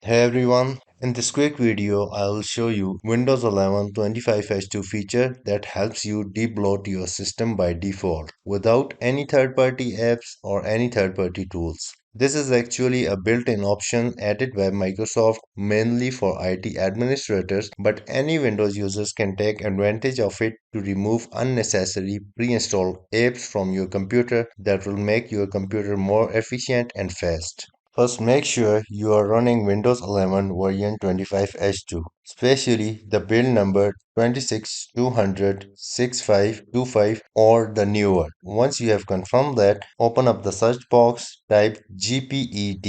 Hey everyone, in this quick video I will show you Windows 11 25H2 feature that helps you debloat your system by default without any third-party apps or any third-party tools. This is actually a built-in option added by Microsoft mainly for IT administrators, but any Windows users can take advantage of it to remove unnecessary pre-installed apps from your computer that will make your computer more efficient and fast. First, make sure you are running Windows 11 version 25H2, especially the build number 26200-6525 or the newer. Once you have confirmed that, open up the search box, type gpedit.msc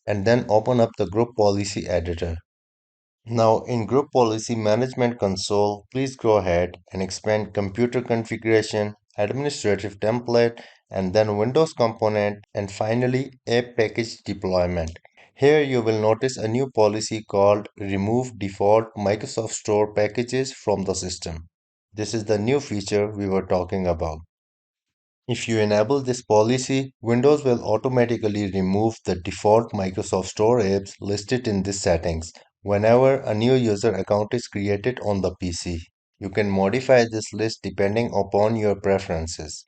and then open up the group policy editor. Now in Group Policy Management Console, please go ahead and expand Computer Configuration, Administrative Template, and then Windows Component, and finally App Package Deployment. Here you will notice a new policy called Remove Default Microsoft Store Packages from the system. This is the new feature we were talking about. If you enable this policy, Windows will automatically remove the default Microsoft Store apps listed in these settings whenever a new user account is created on the PC. You can modify this list depending upon your preferences.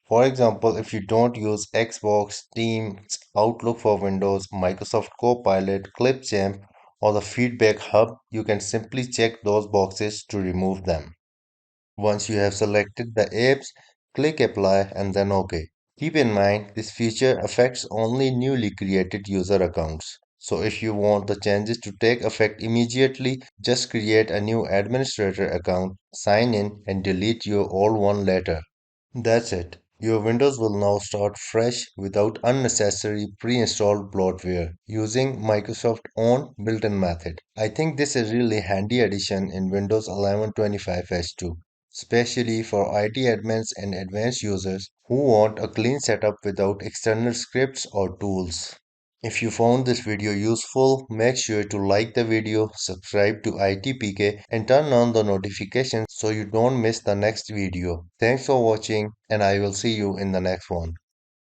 For example, if you don't use Xbox, Teams, Outlook for Windows, Microsoft Copilot, Clipchamp, or the Feedback Hub, you can simply check those boxes to remove them. Once you have selected the apps, click Apply and then OK. Keep in mind, this feature affects only newly created user accounts. So if you want the changes to take effect immediately, just create a new administrator account, sign in and delete your old one later. That's it. Your Windows will now start fresh without unnecessary pre-installed bloatware using Microsoft's own built-in method. I think this is really handy addition in Windows 11 25H2, especially for IT admins and advanced users who want a clean setup without external scripts or tools. If you found this video useful, make sure to like the video, subscribe to ITeePK and turn on the notifications so you don't miss the next video. Thanks for watching and I will see you in the next one.